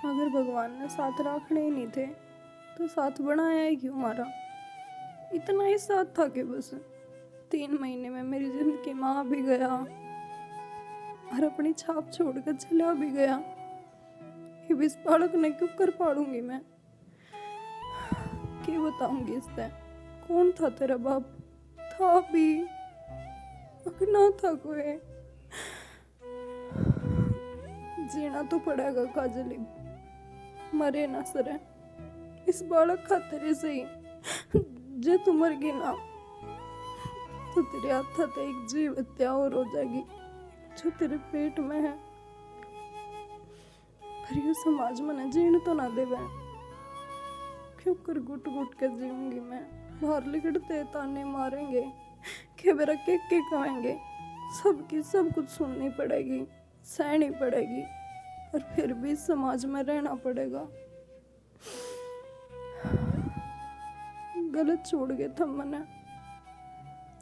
अगर भगवान ने साथ रखने ही नहीं थे तो साथ बनाया ही क्यों हमारा। इतना ही साथ था कि बस 3 महीने में मेरी जिंदगी में आ भी गया और अपनी छाप छोड़कर चला भी गया। ये इस बालक ने क्यों कर पालूंगी मैं, क्या बताऊंगी इससे। कौन था तेरा बाप, था भी अगर ना था कोई। जीना तो पड़ेगा काजली, मरे ना सरे इस बालक खातिर से ही। जे तू मर गई ना तो तेरे हाथ एक जीव हत्या और हो जाएगी जो तेरे पेट में है। पर ये समाज में जीण तो ना देवे, क्यों कर घुट घुट के जीऊंगी मैं। बाहर लिखते ताने मारेंगे कि मेरा के कहेंगे, सबकी सब कुछ सुननी पड़ेगी, सहनी पड़ेगी, और फिर भी समाज में रहना पड़ेगा। गलत छोड़ गए था मैंने,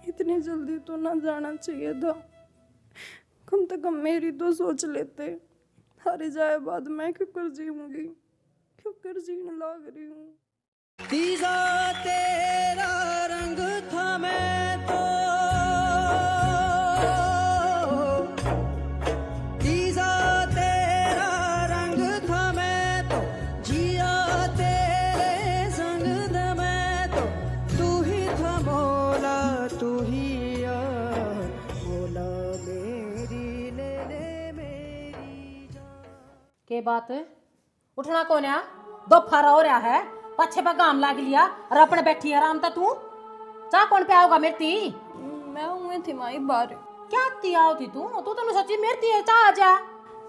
इतनी जल्दी तो ना जाना चाहिए था। कम से कम मेरी तो सोच लेते। हारे जाए बाद मैं क्यों कर जीऊंगी, क्यों कर जीने लग रही हूँ। तीजा तेरा रंग था मैं तो, तीजा तेरा रंग था मैं तो, जिया तेरे संग द मैं तो, तू ही था मौला तू ही यार, मौला मेरी ले ले मेरी जान। के बात उठना कौन है? दोपहर हो रहा है, पछे पे काम लाग लिया और अपने बैठी आराम था तू। चाह कौन पे आओगा मेरी ती? मैं हुई थी माई बार। क्या ती आओ थी तू तो सोची मेरी ती है, चाह आ जा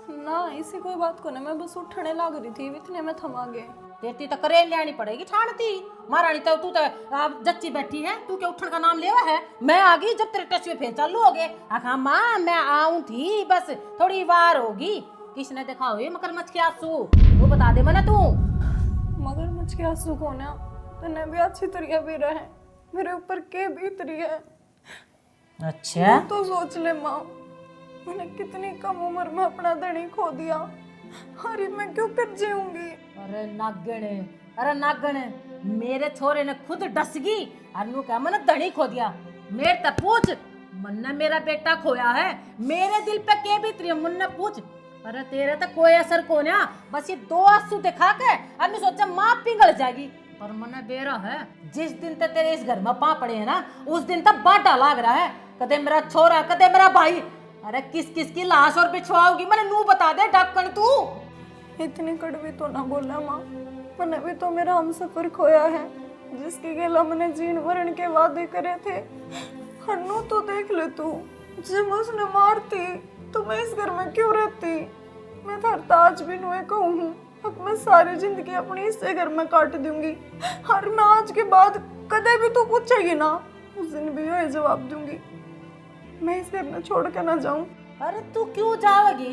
ना इसी कोई बात को ना, मैं बस उठने लग रही थी, इतने में थमा गए। तेरी तो करेल लेनी पड़ेगी ठाणती महारानी। तो तू तो आप जच्ची बैठी है, तू क्या उठन का नाम लेवा है? मैं आ गई जब तेरे टच में फिर चालू हो गए। आखा माँ मैं आऊं थी, बस थोड़ी वार होगी। किसने देखा हुई मगरमच्छ के आंसू, वो बता दे मना तू। मगरमच्छ के आंसू कौन है? तने भी अच्छी तरह भी रहे, मेरे ऊपर के बीत रही है। अच्छा तो सोच ले माँ, मैंने कितनी कम उम्र में अपना धनी खो दिया, अरे मैं क्यों कर जीऊंगी। अरे नागण, अरे नागण, मेरे छोरे ने खुद डसगी अनु क्या मन धनी खो दिया। मेरे तक पूछ, मन मेरा बेटा खोया है, मेरे दिल पे के बीत रही है मुन्ने पूछ। अरे तेरे तो कोई असर को ना, बस ये 2 आंसू दिखा के अनु सोचा माँ पिघल जाएगी। पर मन बेरा है, जिस दिन तक तेरे इस घर में पा पड़े है ना, उस दिन तक बाटा लाग रहा है। कदे मेरा छोरा कदे मेरा भाई, अरे किस किस की लाश और बिछवाओगी मैंने नू बता दे डक्कन तू। इतनी कड़वी तो ना बोला माँ, मैंने भी तो मेरा हम सफर खोया है, जिसकी गेला मैंने जीन मरण के वादे करे थे। हन्नू तो देख ले तू, जब उसने मारती तो मैं इस घर में क्यों रहती। मैं थरता आज भी नुए कहूँ, अब मैं सारी जिंदगी अपनी इससे घर में काट दूंगी। हर मैं आज के बाद कदे भी तू पूछेगी ना, उस दिन भी यही जवाब दूंगी, मैं इस घर में छोड़ के ना जाऊं। अरे तू क्यों जाओगी?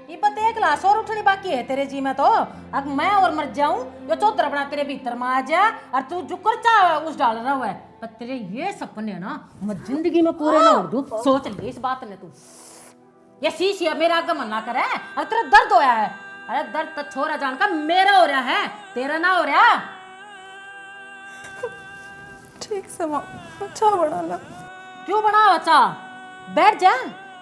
ये पता एक लाश और उठनी बाकी है तेरे जी में। तो अब मैं और मर जाऊं, जो चौधर बना तेरे भीतर में आ जा और तू जुकर चाह उस डाल रहा है। पर तेरे ये सपने ना मैं जिंदगी में पूरे ना हो दूं, सोच ले इस बात ने तू। ये शीशी मेरा आगे मना करे, और तेरा दर्द होया है। अरे दर्द तो छोरा जान का मेरा हो रहा है, तेरा ना हो रहा। ठीक से माँ, अच्छा बना ला। क्यों बना बच्चा? बैठ जा,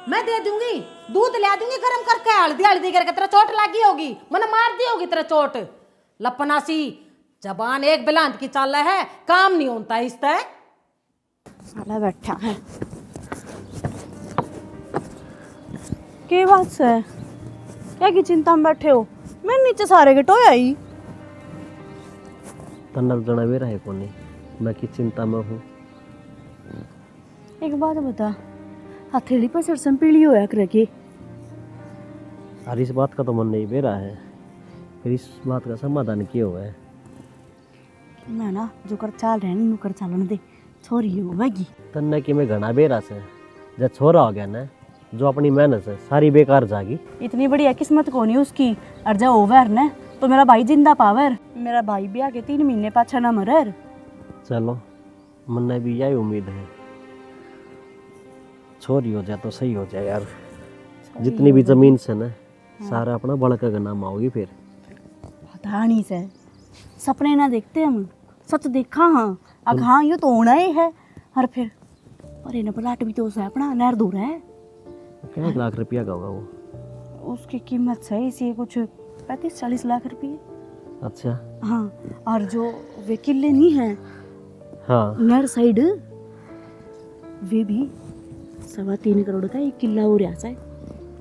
मैं दे दूंगी, दूध ला दूंगी गरम करके, हल्दी हल्दी करके। तेरा चोट लगी होगी, मैंने मार दी होगी तेरा चोट। लपनासी जबान एक बिलांत की चाल है, काम नहीं होता इससे। साला बैठा है के बात से, क्या की चिंता में बैठे हो? मैं नीचे सारे के टोया ही तन्नक जना भी रहे कोनी, मैं की चिंता में हूँ। एक बात बता, हथेली पर सरसम पीली होया कर के। और इस बात का तो मन नहीं बेरा है, फिर इस बात का समाधान क्यों है? मैं ना जो कर चाल रहे नु कर चालन दे, छोरी होगी। तन्ना कि मैं घना बेरा से जब छोरा हो गया ना, जो अपनी मेहनत है सारी बेकार जागी। इतनी बढ़िया किस्मत को नहीं उसकी, और जब ओवर न तो मेरा भाई जिंदा पावर। मेरा भाई भी आके 3 महीने पाछा ना मरर। चलो मन भी यही उम्मीद है, छोरी हो जाए तो सही हो जाए यार। जितनी भी जमीन से ना सारा अपना बड़का का नाम आओगी फिर। कहानी से सपने ना देखते हम, सच देखा हाँ। अब हाँ ये तो होना ही है। और फिर पर इन प्लाट भी तो है अपना, नहर दूर है। क्या 1 लाख रुपया का होगा वो? उसकी कीमत सही सी है, कुछ 35-40 लाख रुपये। अच्छा। हाँ, और जो वे किले नहीं हैं हाँ नहर साइड, वे भी 3.25 करोड़ का एक किला हो रहा है।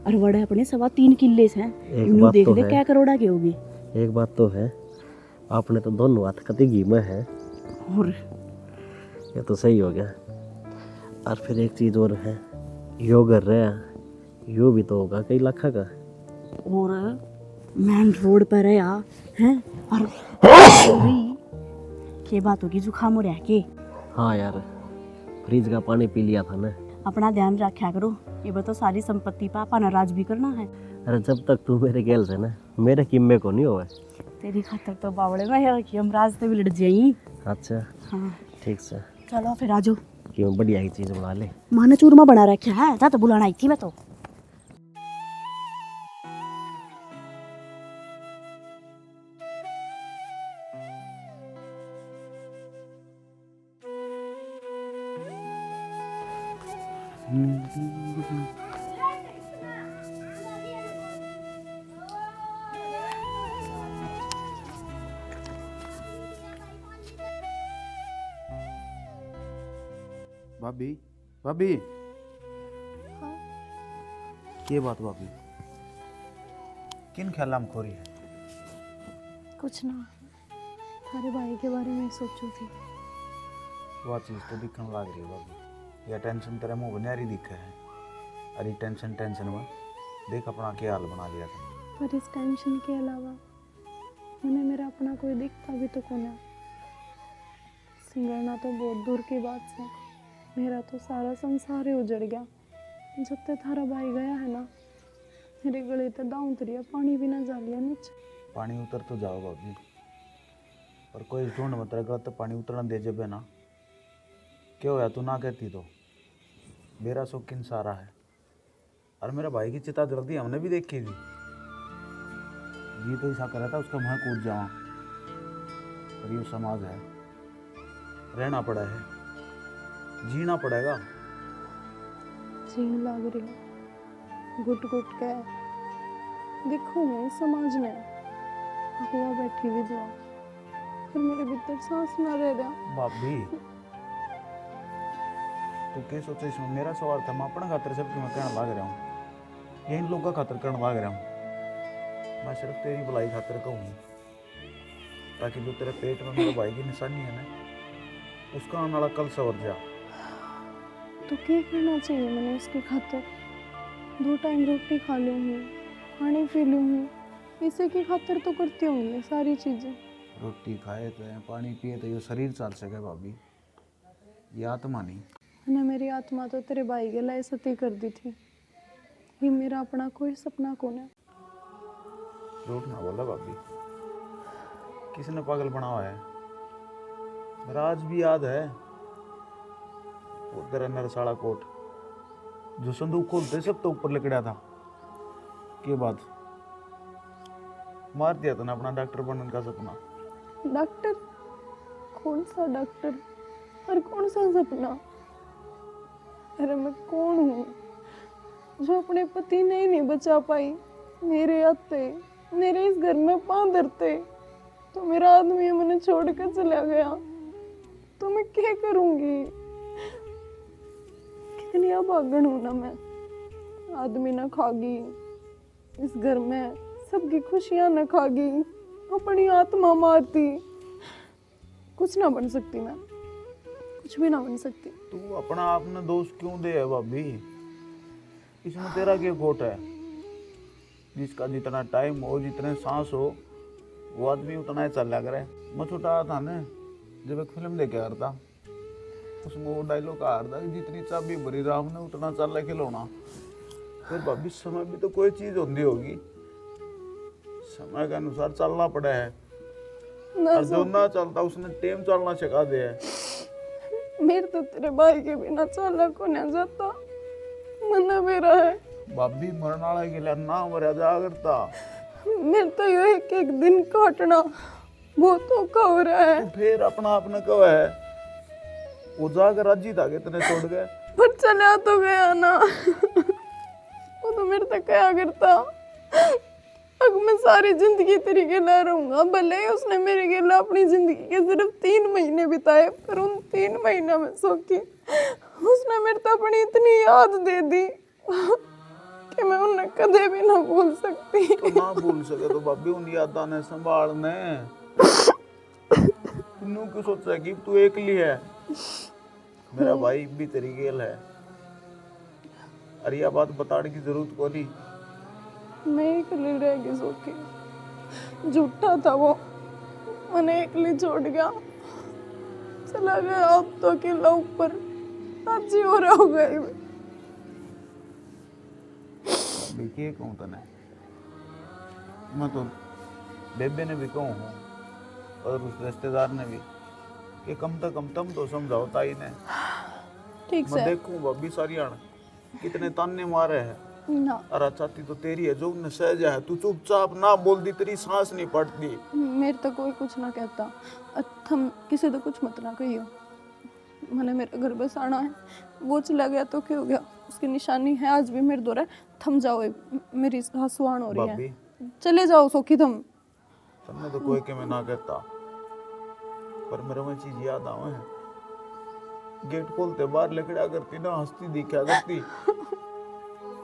और बड़े अपने 3.25 किले से हैं। एक इन्हों बात देख तो ले है। क्या करोड़ा के होगी। एक बात तो है, आपने तो दोनों हाथ कति घी में है, और ये तो सही हो गया। और फिर एक चीज़ और है, यो कर रहे हैं, यो भी तो होगा कई लाख का। और मेन रोड पर है यार हैं। और के बात होगी जुकाम हो रहा के। हाँ यार, फ्रिज का पानी पी लिया था ना। अपना ध्यान रखा करो, ये बताओ सारी संपत्ति पापा नाराज भी करना है। अरे जब तक तू मेरे गैल से ना, मेरे किम्मे को नहीं होगा। तेरी खातर तो बावड़े में है कि हम राज से भी लड़ जाएंगी। अच्छा हाँ ठीक से, चलो फिर आजो। कि मैं बढ़िया ही चीज़ बना ले। माँ ने चूरमा बना रखा है, जा तो बुलाना आई थी मैं तो। भाभी भाभी ये बात भाभी किन ख्याल में खोरी है? कुछ ना, थारे भाई के बारे में सोचू थी। वह चीज़ तो दिखने लग रही है भाभी। यह टेंशन तेरे मुंह बनारी दिखा है। अरे टेंशन में देख अपना क्या हाल बना लिया था। पर इस टेंशन के अलावा मैंने मेरा अपना कोई दिखता भी तो कौन है। सिंगरना तो बहुत दूर की बात है, मेरा तो सारा संसार ही उजड़ गया। जब तक थारा भाई गया है ना, मेरे गले तक दांव उतरिया, पानी भी ना जा लिया नीचे। पानी उतर तो जाओ भाभी, पर कोई ढूंढ मत रहा तो पानी उतरना दे जब है ना। क्यों है तू ना कहती तो? मेरा सुख किन सारा है। और मेरा भाई की चिता जल्दी हमने भी देखी थी। जी तो ऐसा करा था उसका मैं कूद जावा, पर ये समाज है, रहना पड़ा है, जीना पड़ेगा। जीन लाग रही हो घुट घुट के। देखो मैं समाज ने हुआ बैठी विधवा, पर मेरे भीतर सांस ना रह रहा। भाभी तू क्या सोचे इसमें? मेरा सवाल था, मैं अपना खातर सब मैं कहना लाग रहा हूँ, या इन लोगों का खातर करना लाग रहा हूँ? मैं सिर्फ तेरी भलाई खातर कहूँ, ताकि जो तेरे पेट में मेरे भाई की निशानी है ना, उसका आने वाला कल सवर जा। तो क्या करना चाहिए मैंने उसके खातर? 2 टाइम रोटी खा लूँ हूँ, पानी पी लूँ हूँ, इसी की खातर तो करती हूँ ये सारी चीज़ें। रोटी खाए तो है, पानी पिए तो ये शरीर चल सके भाभी, ये आत्मा नहीं। मैंने मेरी आत्मा तो तेरे भाई के लिए सती कर दी थी। ये मेरा अपना कोई सपना कौन है? झूठ ना बोला भाभी, किसने पागल बना हुआ है? मेरा आज भी याद है वो तेरा नरसाड़ा कोट, जो संदूक खोलते सब तो ऊपर लिखड़ा था। के बाद मार दिया था ना अपना डॉक्टर बनने का सपना। डॉक्टर? कौन सा डॉक्टर और कौन सा सपना? अरे मैं कौन हूँ जो अपने पति ने ही नहीं बचा पाई? मेरे आते मेरे इस घर में पाँव धरते तो मेरा आदमी मैंने छोड़ कर चला गया, तो मैं क्या करूँगी? कितनी अभागन हूँ ना मैं। आदमी न खागी, इस घर में सबकी खुशियाँ न खागी, अपनी आत्मा मारती। कुछ ना बन सकती मैं, कुछ भी ना बन सकती। तू अपना आप ने दोष क्यों दे है भाभी? इसमें तेरा क्या खोट है? जिसका जितना टाइम हो, जितने सांस हो, वो आदमी उतना ही चल करे। मैं छोटा था ना, जब एक फिल्म देखे आ रहा था, उसमें वो डायलॉग आ रहा था, जितनी चाबी भरी राम ने उतना चल खिलौना। फिर भाभी समय भी तो कोई चीज होती होगी, समय के अनुसार चलना पड़ा है। और जो ना चलता उसने टेम चलना सिखा दिया है। मेरे तो तेरे भाई के बिना चला को नहीं जाता, मन मेरा है। भाभी मरने वाले के लिए ना मरा जा करता। मेरे तो यही एक एक दिन काटना बहुत धोखा हो रहा है। तो फिर अपना आपने कहा है वो जाकर राजी था कि इतने छोड़ गए। पर चला तो गया ना। वो तो मेरे तक क्या करता। अब मैं सारी जिंदगी तेरी गेला रहूंगा। भले ही उसने मेरे गेला अपनी जिंदगी के सिर्फ 3 महीने बिताए, पर उन 3 महीना में सोखी उसने मेरे तो अपनी इतनी याद दे दी कि मैं उन्हें कदे भी ना भूल सकती। तो ना भूल सके तो भाभी उन यादा ने संभालने। तू क्यों सोचा कि तू अकेली है? मेरा भाई भी तेरी गेल है। अरे यह बात बताने की जरूरत को नहीं। मैं अकेली रह गई सोखी। झूठा था वो, मैंने अकेली छोड़ गया, चला गया। अब तो अकेला ऊपर राजी हो रहा होगा। देखिए कहूँ तने, मैं तो बेबे ने भी कहूँ हूँ और उस रिश्तेदार ने भी कि कम से कम तुम तो समझाओ ताई ने। ठीक मैं से देखूँ भाभी सारी आण कितने ताने मारे हैं। ना, अरे चाहती तो तेरी है जो उन्हें सहजा है। तू चुपचाप ना बोल दी, तेरी सांस नहीं पड़ती। मेरे तो कोई कुछ ना कहता। तुम किसी तो कुछ मत ना कहियो। मैंने मेरे घर बस आना है, वो चला गया तो क्या हो गया, उसकी निशानी है आज भी मेरे दौरे। थम जाओ, मेरी हंसुआन हो रही है। भाभी चले जाओ सोखी तुम। तुमने तो कोई के मैं ना कहता, पर मेरे में चीज याद आवे है। गेट खोलते बाहर लकड़ा करती ना, हंसती दिखा करती।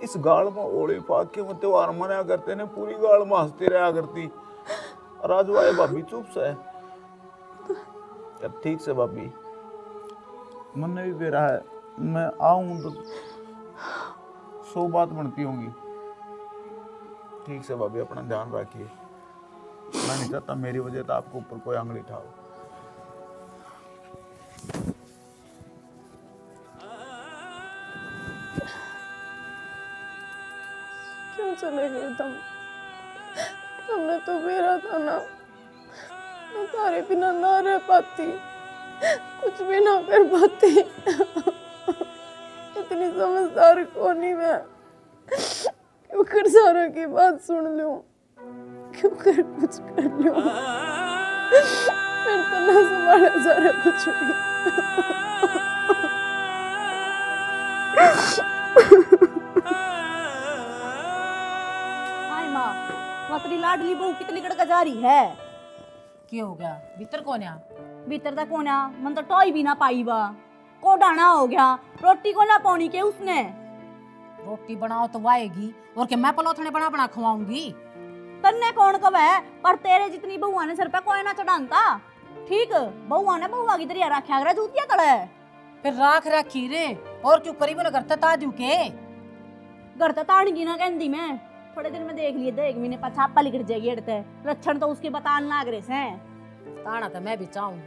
इस गाल में ओली पाक के मत त्योहार मनाया करते ने, पूरी गाल में हंसती रहा करती। और आज वाए भाभी चुप से यार। ठीक से भाभी, मन भी बेरा है। मैं आऊं तो 100 बात बनती होंगी। ठीक से भाभी, अपना ध्यान रखिए। मैं नहीं चाहता मेरी वजह से आपको ऊपर कोई आंगली उठाओ। क्यों चले गए तुम? तुमने तो मेरा था ना। मैं तारे बिना ना रह पाती, कुछ भी ना कर पाती। इतनी समझदार कौन ही मैं, क्यों कर सारा की बात सुन लूं, क्यों कर कुछ कर लूं। मेरे तो ना संभाला सारा कुछ भी। हाय माँ, वहाँ तेरी लाडली बहू कितनी कड़का जा रही है। क्या हो गया? भीतर कौन है? भीतर तक कोना मन तो टॉय भी ना पाई बा। को डाना हो गया, रोटी को ना पानी के उसने। रोटी बनाओ तो वाएगी, और क्या मैं पलोथने बना बना खवाऊंगी? तन्ने कौन कब है, पर तेरे जितनी बहुआ ने सर पे कोई ना चढ़ानता। ठीक, बहुआ ने बहुआ की तरह रखा कर जूतिया तड़े। फिर राख रखी रे, और क्यों करीब न करता ताजू के घर तो ताड़ की ना कहती मैं। थोड़े दिन में देख लिए, 1 महीने पर छापा लिख जाएगी अड़ते। लक्षण तो उसके बतान लाग रहे से। ताना तो मैं भी चाहूँ,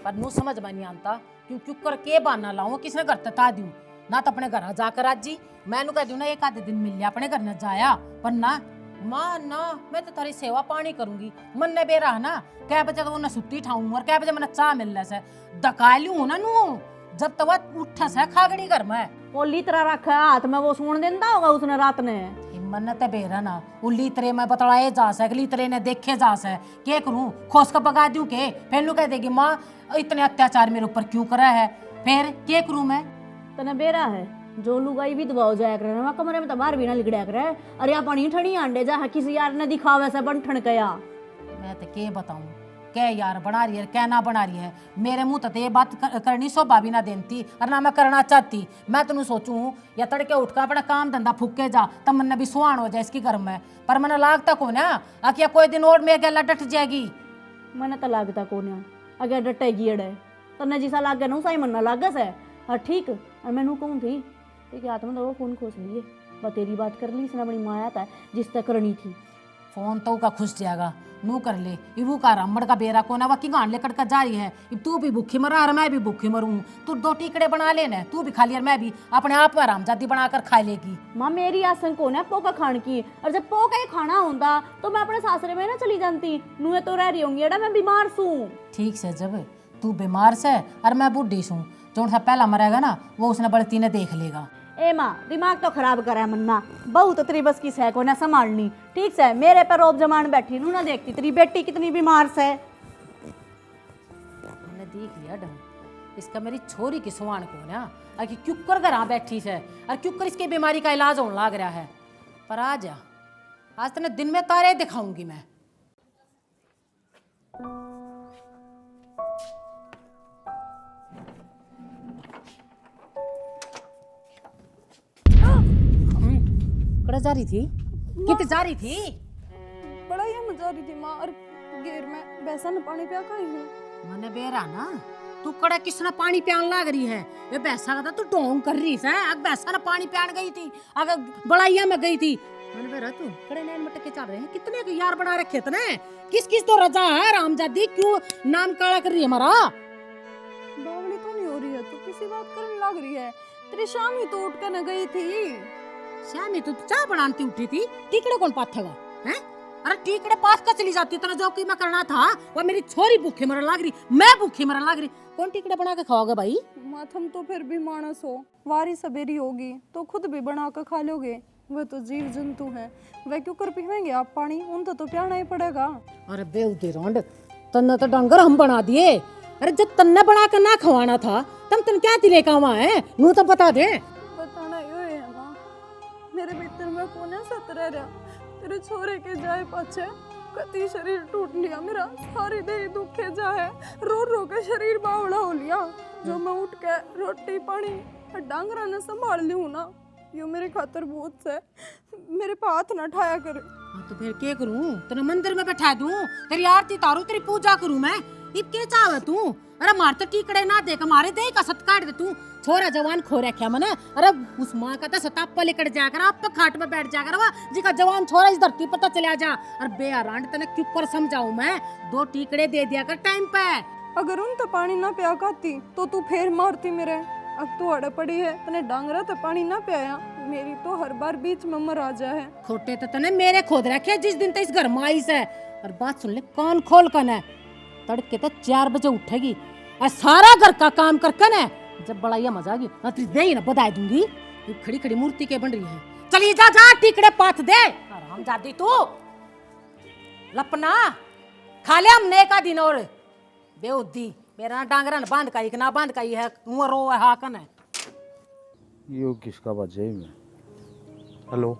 पर नू समझ में नहीं आता क्यों क्यों कर के बहाना लाऊं, किसने घर तक ता दूं ना। तो अपने घर जाकर आज जी मैनू कह दूं ना, 1 आधे दिन मिल लिया अपने घर न जाया। पर ना माँ ना, मैं तो तारी सेवा पानी करूंगी। मन ने बेरा ना, क्या बजे तो उन्हें सुट्टी ठाऊं और क्या बजे मैंने चाह मिल रहा से दका लूं ना नू, जब तक उठा से खागड़ी घर में। पोली तरह रखा हाथ में, वो सुन देता होगा उसने रात ने। हिम्मत बेरा ना, उल्ली तरे मैं बतलाए जा सकली तरे ने देखे जा से के करूं, खोस का पका दूं के। फिर लू कह देगी माँ इतने अत्याचार मेरे ऊपर क्यों करा है, फिर के करूं मैं? तने बेरा है जो लुगाई विधवा हो जाया करे ना, कमरे में तो बाहर भी ना लिगड़या करे। अरे या पानी ठणी आंडे जा किसी यार ने दिखावे से बंठन कया। मैं तो के बताऊं, क्या यार बना रही है क्या ना बना रही है। मेरे मुंह तक ये बात करनी शोभा भी ना देती, और ना मैं करना चाहती। मैं तेन सोचूं या तड़के उठकर अपना काम धंधा फूके जा, तब मन भी सुहान हो जाए इसकी घर में। पर मैंने लागता को ना आखिया कोई दिन और मेरे गला डट जाएगी। मैंने तो लागता को ना अगर डटेगी अड़े तने जिसा लागे ना उसा ही मन ना लागे से। हाँ ठीक, और मैनू कहूँ थी ठीक है, आत्मा तो फोन खोस लिए बस तेरी बात कर ली, इसने अपनी माया था जिस तक करनी थी। फोन तो का खुश जाएगा, नू कर ले। इबू का रमड़ का बेरा कोना वा की गांड लेकर का जा रही है। इब तू भी भूखी मरा और मैं भी भूखी मरूं। तू 2 टिकड़े बना लेना, तू भी खा लिया और मैं भी अपने आप में आरामजादी बनाकर खा लेगी। माँ मेरी आसन को ना पोका खान की, और जब पोका ही खाना होता तो मैं अपने सासरे में ना चली जाती। नूए तो रह रही होंगी अड़ा, मैं बीमार सूं। ठीक से, जब तू बीमार से और मैं बूढ़ी सूं, जो सा पहला मरेगा ना वो उसने बड़ती ने देख लेगा। ए माँ दिमाग तो खराब करा है मन्ना, बहू तो तेरी बस की सह को ना संभालनी, ठीक से मेरे पर रोब जमान बैठी नू ना देखती तेरी बेटी कितनी बीमार से। मैंने देख लिया ढंग, इसका मेरी छोरी की सुहान को ना कि क्यों कर घर बैठी है और क्यों कर इसके बीमारी का इलाज होने लग रहा है। पर आ जा, आज तेने दिन में तारे दिखाऊंगी मैं। कड़ा जा रही थी, कित जा रही थी? बड़ा ही मजा रही थी माँ, और घेर में बेसन पानी पिया खाई हूँ। मने बेरा ना तू कड़ा किसने पानी पियान लाग रही है? ये भैंसा का था तू ढोंग कर रही है। अग भैंसा ने पानी पियान गई थी, अगर बड़ाइया में गई थी। मैंने बेरा तू कड़े नैन मटके चल रहे हैं, कितने के यार बना रखे तने? किस किस तो रजा है रामजादी, क्यों नाम काला कर रही है हमारा? बावली तो नहीं हो रही है, तू किसी बात करने लग रही है। तेरी शाम ही तो उठ कर न गई थी। श्यामी तू चाय बनाती उठी थी, टिकड़े कौन पाथेगा हैं? अरे टिकड़े पास का चली जाती, तेरा जो की मैं करना था वो मेरी छोरी भूखे मरने लग रही, मैं भूखे मरने लग रही। कौन टिकड़े बना के खाओगे भाई? माथम तो फिर भी मानस हो, वारी सवेरी होगी तो खुद भी बना कर खा लोगे। वह तो जीव जंतु है, वह क्यों कर पीवेंगे आप पानी? उन तो पियाना ही पड़ेगा। अरे बेउदे रोंड, तन्ने तो डंगर हम बना दिए। अरे जब तन्ने बना कर ना खवाना था तब तन क्या तिले कामा है, नू तो बता दे। बताना यो है माँ, मेरे भीतर में कौन है सत रह रहा। तेरे छोरे के जाए पाछे कति शरीर टूट लिया मेरा, सारी देह दुखे जाए, रो रो के शरीर बावड़ा हो लिया। जो मैं उठ के रोटी पानी डांगरा ने संभाल ली हूँ ना, यो मेरे खातर बहुत से, मेरे पे हाथ ना ठाया कर। हाँ तो फिर क्या करूं? तेरे मंदिर में बैठा दूं, तेरी आरती तारू, तेरी पूजा करूं मैं? इब के चाहे तू? अरे मार तो टिकड़े ना देख, मारे दे का सत काट दे तू। छोरा जवान खो रखा मने। अरे उस माँ का तो सताप पर लेकर जा कर आप खाट में बैठ जा कर, वा जी का जवान छोरा इस धरती पर तो चला जा। अरे बेआरांड तने क्यों कर समझाऊं मैं? 2 टिकड़े दे दिया कर टाइम पे। अगर उन तो पानी ना पिया खाती तो तू फेर मारती मेरे। अब तू अड़ पड़ी है, तने डांगरा तो पानी ना पियाया, मेरी तो हर बार बीच में मर आ जा है। खोटे तो तने मेरे खोद रखे जिस दिन तो इस घर में आई से। और बात सुन ले कान खोल कर है, तड़के तो 4 बजे उठेगी और सारा घर का काम करके ना, जब बड़ा ये मजा आएगी दे ही ना बधाई दूंगी। ये खड़ी खड़ी मूर्ति के बन रही है, चली जा जा टिकड़े पाथ दे। आराम जाती तू लपना खा ले हमने का दिन और बेउद्दी मेरा डांगरन बांध का ना बांध का है रो है हाकन है। यो किसका बजे में? हेलो,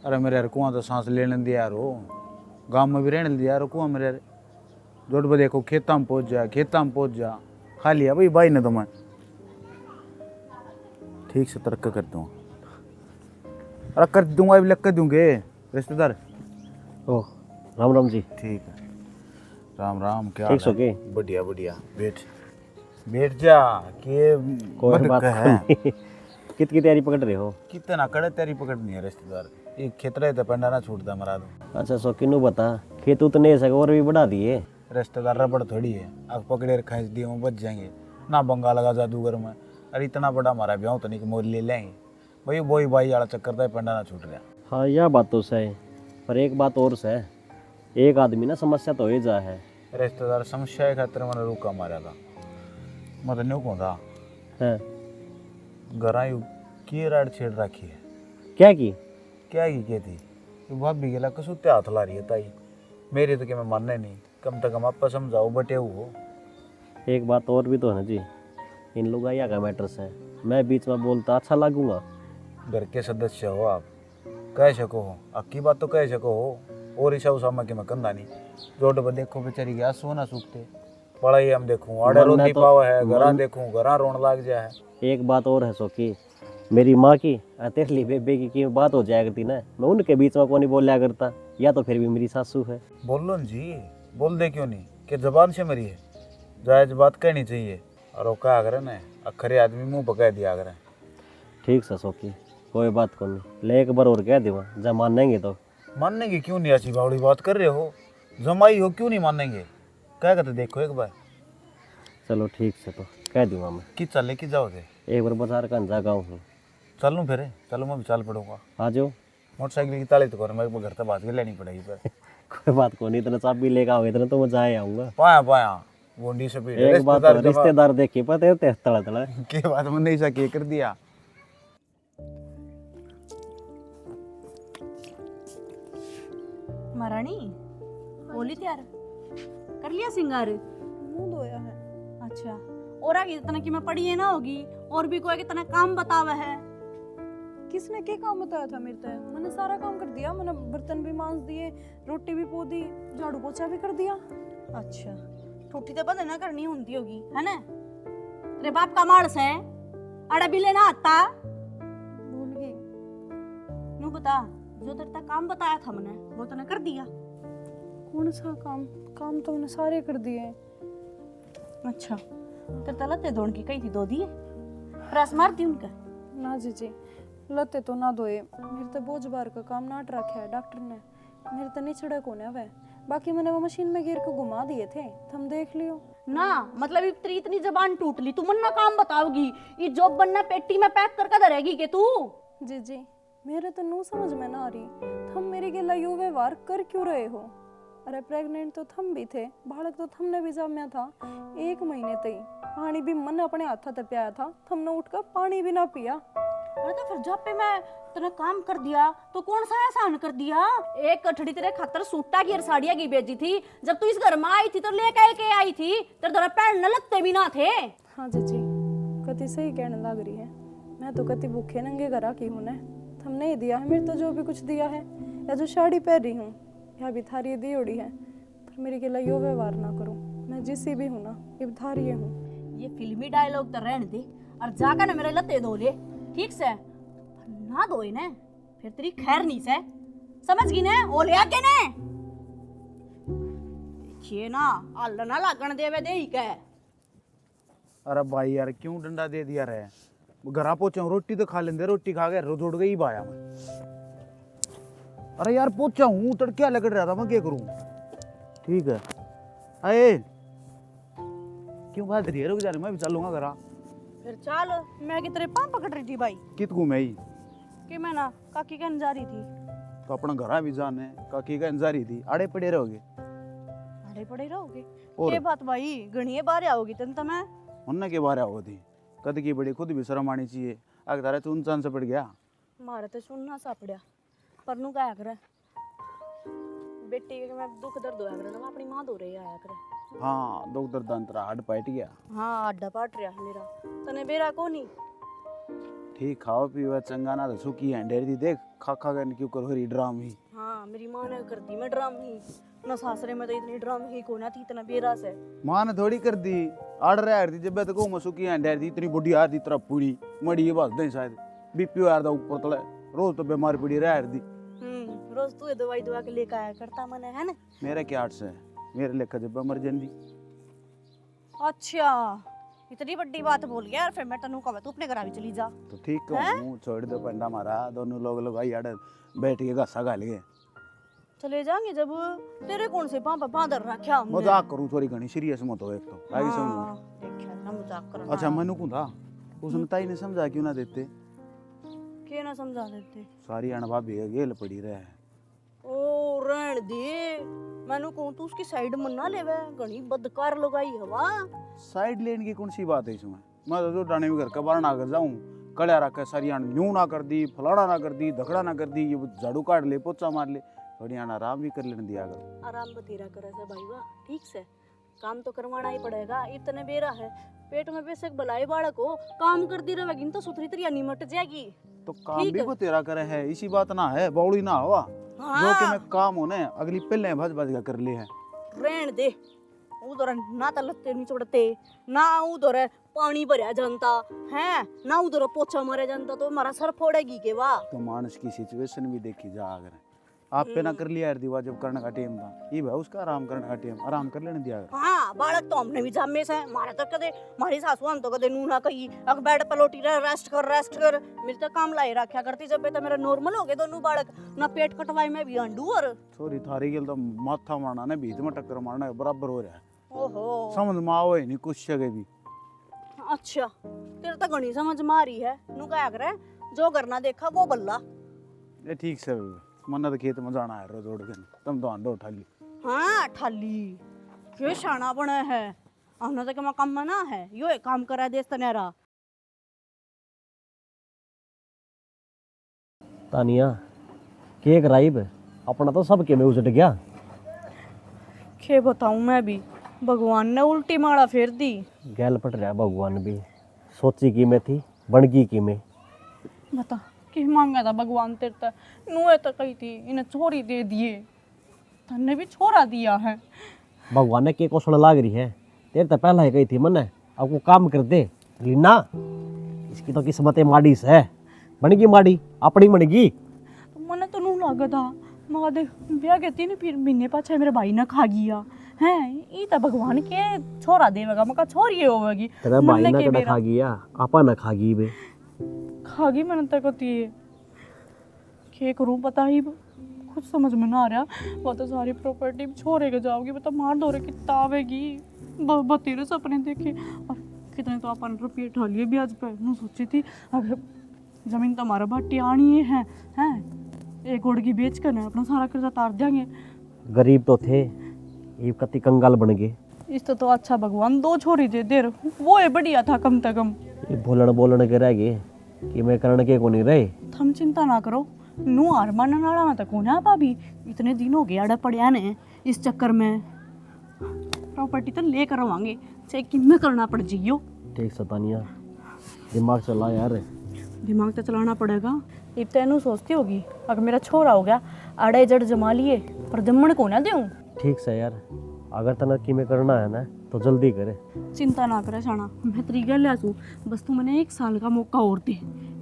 अरे मेरे यार कुआं तो सांस लेने दिया यार, हो गांव में भी रहने दिया यार कुआं मेरे यार। जोड़ पे देखो खेता में पहुंच जा, खेता में पहुंच जा, खा लिया भाई भाई ने तो मैं ठीक से तरक्का कर दूंगा। अरे कर दूंगा, अभी लग कर दूंगे रिश्तेदार। ओ राम राम जी। ठीक है, राम राम। क्या ठीक हाल सो के? है? बढ़िया बढ़िया, बैठ बैठ जा। के कोई बात है नहीं। कितनी तैयारी पकड़ रहे हो? कितना कड़े तेरी पकड़नी है रिश्तेदार, ये खेतरे तो पंडा ना छूटता मरा दो। अच्छा सो किन्नू बता, खेत उतने सके और भी बढ़ा दिए। रिश्तेदार रबड़ थोड़ी है, अब पकड़े खींच दिए वो बच जाएंगे ना, बंगा लगा जादूगर में। अरे इतना बड़ा हमारा ब्याह तो नहीं कि मोल ले लेंगे भाई, वही भाई वाला चक्कर था, पंडा ना छूट गया। हाँ यह बात तो सही, पर एक बात और से, एक आदमी ना समस्या तो ही जा है। रिश्तेदार समस्या के खातिर मैंने रुका मारा था, मैं तो नहीं कौन था हैं? घर की राड छेड़ रखी है। क्या की? क्या की थी तो भाभी गेला कसुते हाथ ला रही है ताई मेरी, तो क्या मैं मानने नहीं, कम से कम आप समझाओ बटे हो। एक बात और भी तो है ना जी, इन लोग आया का मैटर्स है, मैं बीच में बोलता अच्छा लगूंगा? घर के सदस्य हो आप, कह सको हो अक्की बात तो कह सको हो, और ईशा उसामा के मैं कंदा नहीं। रोड पर देखो बेचारी गया सोना सूखते पढ़ाई हम देखूं आड़े रो नहीं पावा है, घरा देखूं घरा रोन लाग जाए है। एक बात और है सोकी, मेरी माँ की तेरली बेबे की बात हो जाया करती ना, मैं उनके बीच में कौन नहीं बोल लिया करता, या तो फिर भी मेरी सासू है। बोल लो न जी, बोल दे क्यों नहीं, कि जबान से मरी है, जायज बात कहनी चाहिए। और वो क्या करे ना, अखरे आदमी मुंह पका दिया करे। ठीक है सोकी, कोई बात को नहीं, ले एक बार और कह दूँगा, जब मानेंगे तो। मानेंगे क्यों नहीं, ऐसी बावड़ी बात कर रहे हो, जमाई हो क्यों नहीं मानेंगे, क्या कहते देखो एक बार। चलो ठीक से तो कह दूँगा मैं। कि चले कि जाओगे? एक बार बाजार का अंजा गाँव हूँ। चलूँ फिर? चलो मैं भी चल पड़ूंगा। आ जाओ। मोटरसाइकिल की ताली तो कर, मेरे को घर तक बात भी लेनी पड़ेगी पर। कोई बात को नहीं, इतना चाबी लेकर आओगे इतना तो मैं जाए आऊँगा। पाया पाया गोंडी से पीट एक बात और, रिश्तेदार देखी पता है तला तला के बाद मैंने ऐसा के कर दिया। महारानी होली तैयार कर लिया सिंगार? मुंह धोया है। अच्छा, और आगे इतना कि मैं पढ़ी है ना होगी, और भी कोई कितना काम बतावा है? किसने क्या काम बताया था मेरे तय? मैंने सारा काम कर दिया। मैंने बर्तन भी मांज दिए, रोटी भी पो दी, झाड़ू पोछा भी कर दिया। अच्छा, रोटी तो बंद ना करनी होती होगी है ना? तेरे बाप का मानस है, अड़ा भी लेना आता। भूल गई। नू बता, जो तेरे तक काम बताया था मैंने वो तूने कर दिया? कौन सा काम? काम तो मैंने सारे कर दिए। अच्छा, तेरे तलते धोन की कही थी, धो दिए? प्रेस मार दी उनका? ना जी, लते तो ना धोए। मेरे तो बोझ बार का काम नाट रखा है डॉक्टर ने। मेरे तो निचड़े को ने वे, बाकी मैंने वो मशीन में गिर के घुमा दिए थे, तुम देख लियो ना। मतलब इतनी जबान टूट ली, तू मन्ना काम बताओगी? ये जॉब बनना पेटी में पैक करके धरेगी के तू? जी, मेरे तो नू समझ में ना आ रही, थम मेरे के लायो व्यवहार कर क्यों रहे हो? अरे प्रेग्नेंट तो थम भी थे, बालक तो थमने भी जम्या था। 1 महीने तई पानी भी मन अपने हाथा ते पिया था, थमने उठकर पानी भी ना पिया। अरे तो फिर जब पे मैं तेरा काम कर दिया तो कौन सा एहसान कर दिया? एक कठड़ी तेरे खातर सूटा की और साड़ियां की भेजी थी, जब तू इस घर में आई थी तो लेकर के आई थी, तेरे द्वारा पैर न लगते भी ना थे। हाँ जी, कति सही कहने लग रही है। मैं तो कति भूखे नंगे घर की हूँ ने, थम नहीं दिया है मेरे तो जो भी कुछ दिया है, या जो साड़ी पहन रही हूँ या भी थारी दी उड़ी है, पर मेरे के लिए यो व्यवहार ना करो। मैं जिसी भी हूँ ना, ये थारी हूँ। ये फिल्मी डायलॉग तो रहने दे और जाकर ना मेरे लते धो ले, ठीक से? ना धोए ने फिर तेरी खैर नहीं से, समझ गई ने? ओ ले आके ने देखिए ना, आल ना लागण देवे दे ही के। अरे भाई यार क्यों डंडा दे दिया रे? घरा पहुंचा रोटी तो खा लेंदे, रोटी खा के रोड़ गई बाया मैं। अरे यार पहुंचा हूँ, तड़के लगड़ रहा था, मैं क्या करूँ? ठीक है अरे क्यों बात रही है? रुक जा, मैं भी चलूंगा घरा। फिर चल, मैं कि तेरे पाँव पकड़ रही थी भाई कित को मैं ही कि मैं ना काकी कहने जा रही थी। तो अपना घरा भी जाने काकी का इंतजारी थी, आड़े पड़े रहोगे? आड़े पड़े रहोगे? और? ये बात भाई घणी बार आओगी तन तो मैं उन्ना के बारे आओ थी, कद की बड़ी खुद भी शर्म आनी चाहिए। अगर तारा चुन चांद से पड़ गया मारे तो सुनना सा पड़िया, पर नू क्या करे बेटी के मैं दुख दर्द होया करे ना, अपनी मां दो रही आया करे। हाँ दुख दर्द अंतरा हड पैट गया। हाँ अड्डा पाट रहा मेरा, तने बेरा को नहीं। ठीक खाओ पीवा चंगा ना तो सुखी है डेर दी, देख खा खा कर क्यों करो री ड्राम ही। हाँ मेरी माँ ने कर दी मैं ड्राम ही ना, सासरे में तो इतनी ड्राम ही को ना थी, इतना बेरा से माँ ने थोड़ी कर दी, आड़ रहा दी जब तक मैं सुखी है डेर दी, इतनी बुढ़ी हार दी तरह पूरी मड़ी ये बात नहीं शायद बीपी यार दा ऊपर तले, रोज तो बीमार पड़ी रहा दी। रोज तू ये दवाई दवा के लेकर आया करता मने है ना? मेरा क्या आर्ट्स है, मेरे लेखा जब मर जंदी। अच्छा इतनी बड़ी बात बोल गया यार, फिर मैं तनु कहवा तू अपने घर भी चली जा। तो ठीक कहूँ, छोड़ दो पंडा मारा, दोनों लोग आई आड़े बैठ के घासा खा लिए। चले जाएंगे जब तेरे कौन से पापा बांधर रखा हमने। मजाक करूँ थोड़ी घनी सीरियस मत हो, एक तो आगे हाँ, देखा ना मजाक करना। अच्छा मनु को था उसने ताई ने समझा क्यों ना देते? के ना समझा देते? सारी अणभाभी गेल पड़ी रहे। ओ रहन दे, मैंने कहूं तू उसकी साइड में ना लेवे, घणी बदकार लगाई हवा। साइड लेने की कौन सी बात है इसमें? मैं तो डाने में घर का बार ना कर जाऊं, कड़ा रख के सारी यूं ना कर दी, फलाड़ा ना कर दी, धकड़ा ना कर दी, ये झाड़ू काट ले, पोछा मार ले, थोड़ी आराम भी कर लेने दिया कर। आराम बतेरा करे से भाई वाह, ठीक से काम तो करवाना ही पड़ेगा, इतने बेरा है पेट में बेशक भलाई बालक हो, काम करती रहेगी तो सुथरी तरिया निमट जाएगी। तो काम भी वो तेरा करे है, इसी बात ना है, बौड़ी ना हुआ। हाँ। जो कि मैं काम होने अगली पहले भज भज का कर ले है। रहन दे, उधर ना तलते नहीं छोड़ते, ना उधर पानी भरया जानता है, ना उधर पोछा मारा जानता, तो हमारा सर फोड़ेगी के वाह। तो मानस की सिचुएशन भी देखी जा, अगर आप पे ना कर लिया यार दीवा, जब करने का टाइम था ये भाई उसका आराम करने का टाइम, आराम कर लेने दिया। हाँ बालक तो हमने भी जामे से मारे तो कदे मारी सासू हम तो कदे नू ना कही अग बेड पे लोटी रह, रेस्ट कर। मेरे तो काम लाई रखा करती, जब तो मेरा नॉर्मल हो गए दोनों बालक, ना पेट कटवाई में भी अंडू और छोरी थारी गेल तो माथा मारना ने बीच में टक्कर मारना बराबर हो रहा है। ओहो समझ में आओ नहीं कुछ जगह भी। अच्छा तेरे तो घनी समझ मारी है, नू क्या करे जो करना देखा वो बल्ला। ये ठीक से मन्ना तो खेत में जाना है रोज उड़ के, तुम तो आंडो उठा ली। हाँ ठाली ये शाना बना है, आना तो काम मना है यो एक काम करा देस तनेरा तानिया केक राइब अपना तो सबके में उजट गया। के बताऊं मैं भी भगवान ने उल्टी माड़ा फेर दी। गैल पट रहा भगवान भी, सोची की मैं थी बनगी की मैं। बता कि मांगा था भगवान तेरे तक नुए तो कही थी इन्हें छोरी दे दिए तन्ने भी छोरा दिया है। भगवान ने के को सुन लाग रही है, तेरे तो पहला ही गई थी मन अब वो काम कर दे लीना। इसकी तो किस्मत माड़ी से है, बनगी माड़ी अपनी बनगी। तो मने तो नू लागा था मगा देख ब्याह कहती नहीं फिर महीने पाछे मेरे भाई ने खा गया है ई तो भगवान के छोरा देवेगा मका छोरी होवेगी। तेरा भाई ना कड़ा खा गया आपा ना खा गई बे खागी मैंने तक होती है क्या करूं पता ही कुछ समझ में ना आ रहा। वो तो सारी प्रॉपर्टी छोरे के जाओगी बता मार दो रे कितना आवेगी बतेरे सपने देखे और कितने तो अपन रुपये उठा लिए ब्याज पे मैं सोची थी अगर जमीन तो हमारा भाटी आनी है हैं एक गुड़गी बेच कर ना अपना सारा कर्जा तार देंगे। गरीब तो थे ये कति कंगाल बन गए। इस तो अच्छा भगवान दो छोरी दे रहे वो है बढ़िया था कम से कम। ये बोलन के रह गए कि मैं करण के को नहीं रहे। थम चिंता ना करो नू हार मानने वाला मैं तो कौन है भाभी इतने दिन हो गए अड़ा पड़िया ने इस चक्कर में प्रॉपर्टी तो लेकर आवांगे चाहे किमें करना पड़ जियो। ठीक सतानिया दिमाग चला यार। दिमाग तो चलाना पड़ेगा। अब तेनू सोचती होगी अगर मेरा छोरा हो गया अड़े जड़ जमा लिए पर जमण को ना दूं। ठीक से यार अगर तना की में करना है ना तो जल्दी करे। चिंता ना करे शाना मैं तेरी गल आसू बस तू मैंने 1 साल का मौका और दे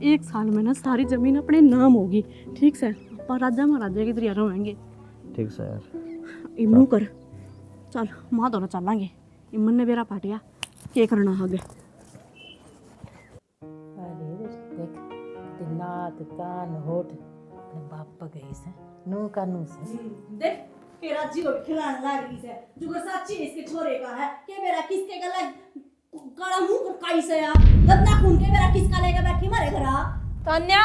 1 साल में ना सारी जमीन अपने नाम होगी ठीक से पर राजा महाराजा की तरह रहेंगे। ठीक से यार इमनू कर चल माँ दोनों चलेंगे इमन ने मेरा पाटिया क्या करना आगे। अरे देख दिनात कान होठ अपने बाप पर गई से नू का नू से देख के राजी को खिलाने लग रही है जो सच्ची इसके छोरे का है के मेरा किसके गला काला मुंह पर काई से या गंदा खून के मेरा किसका लेके बैठी मारे घरा। तान्या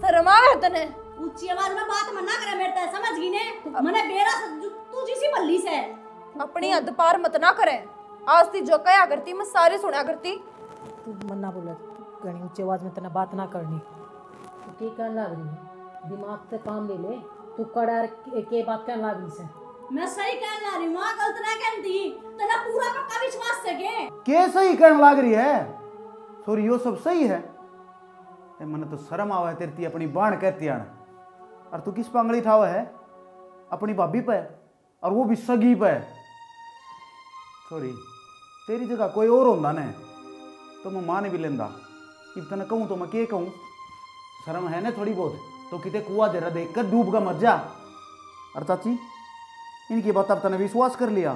शर्म आवे तने ऊंची आवाज में बात मना करे मेरे ते समझ गई ने मने बेरा तू जिसी बल्ली से अपनी हद पार मत ना करे। आज ती जो कया करती मैं सारी सुना करती। तू मन्ना बोला घनी ऊंची आवाज में तना बात ना करनी तो ठीक कहने लग रही है दिमाग से काम ले ले तू कड़ा के बात कहने लग रही से। मैं सही कहने ला रही मां गलत ना कहती तना पूरा पक्का विश्वास से के सही कहने लाग रही है सॉरी यो सब सही है। मन तो शर्म आवे तेरी अपनी बाण कहती आन और तू किस पांगड़ी ठावा है अपनी भाभी पे और वो भी सगी पे। सॉरी तेरी जगह कोई और होंदा ने तो मैं मान भी लेंदा इब तने कहूँ तो मैं के कहूँ शर्म है ना थोड़ी बहुत तो किते कुआ जरा देख कर डूब का मर जा। और चाची इनकी बात अब तने विश्वास कर लिया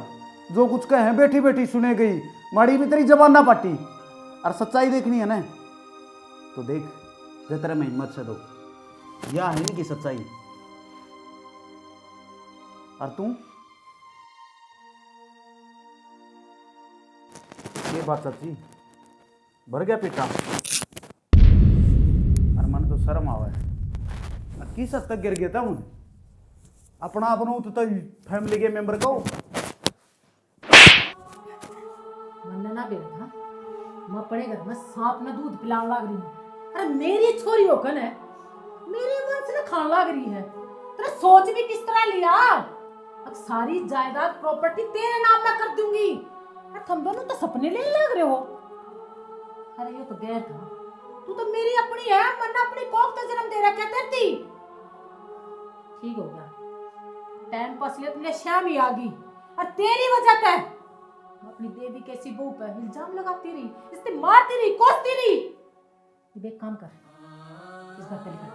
जो कुछ कहे बैठी बैठी सुने गई माड़ी भी तेरी जबान ना पाटी और सच्चाई देखनी है ना तो देख जतरे में हिम्मत से दो या है इनकी सच्चाई। और तू ये बात चाची भर गया पिटा और मन तो शर्म आवा है किस हद तक गिर गया था मुझे अपना अपनों तो फैमिली के मेंबर को मन्ना ना बेरा था मैं अपने घर में सांप में दूध पिलाने लग रही हूँ। अरे मेरी छोरी होकर है मेरे मन से खाने लग रही है तेरा सोच भी किस तरह लिया अब सारी जायदाद प्रॉपर्टी तेरे नाम में कर दूंगी। अरे तुम दोनों तो सपने लेने लग रहे हो। अरे ये तो गैर था तू तो मेरी अपनी है मन्ना अपनी कोख तो जन्म दे रखा तेरी ठीक हो गया टाइम पास ले तुमने शाम ही आ गई और तेरी वजह से अपनी देवी कैसी बहू पर इल्जाम लगाती रही इससे मारती रही कोसती रही। एक काम कर इस घर पे निकल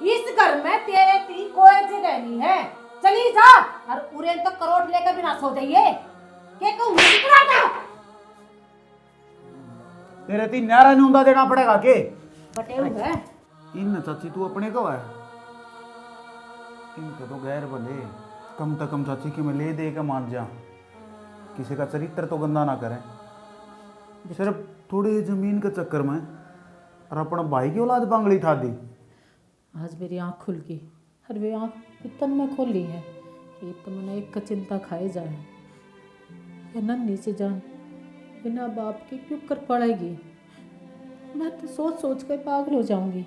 इस घर में तेरे ती कोई जगह नहीं है चली जा और उरेन तो करोड़ लेकर भी ना सो जाइए के कहूं निकला था तेरे ती नारा नुंदा देना पड़ेगा के बटेऊ है इन चाची तू अपने को है इनके तो गैर भले कम से कम चाची की मैं ले दे के मान जा किसी का चरित्र तो गंदा ना करें सिर्फ थोड़ी जमीन के चक्कर में और अपना भाई की औलाद बांगड़ी ठा दी। आज मेरी आँख खुल गई और वे आँख इतन में खोली है ये तो मैंने एक का चिंता खाए जाए ये नन्ही सी जान बिना बाप के क्यों कर पड़ेगी। मैं तो सोच सोच कर पागल हो जाऊंगी।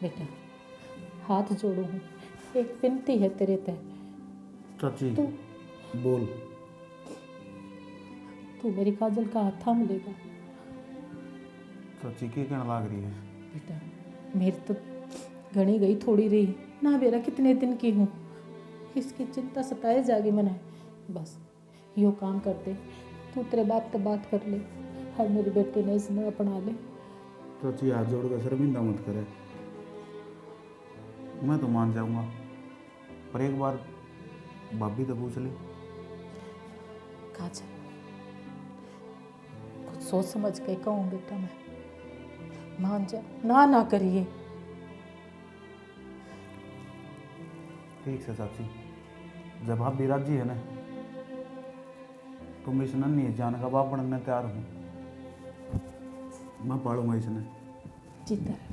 बेटा हाथ जोड़ू हूँ, एक विनती है तेरे तय, चाची तू बोल। तू मेरी काजल का हाथ थाम लेगा। चाची क्या कहना लाग रही है? बेटा मेरी तो घनी गई थोड़ी रही ना, मेरा कितने दिन की हूँ, इसकी चिंता सताए जागी मना। बस यो काम कर दे, तू तेरे बाप से बात कर ले और मेरी बेटी ने इसने अपना ले। चाची हाथ जोड़ कर शर्मिंदा मत करे, मैं तो मान जाऊंगा, पर एक बार भाभी तो पूछ ली। काजल कुछ सोच समझ के कहूँ बेटा, मैं मान जा, ना करिए। ठीक है चाची, जब भाभी राजी है ना तो मैं इस नन्ही जान का बाप बनने तैयार हूँ। मैं पालूंगा इसने। जीता रहे।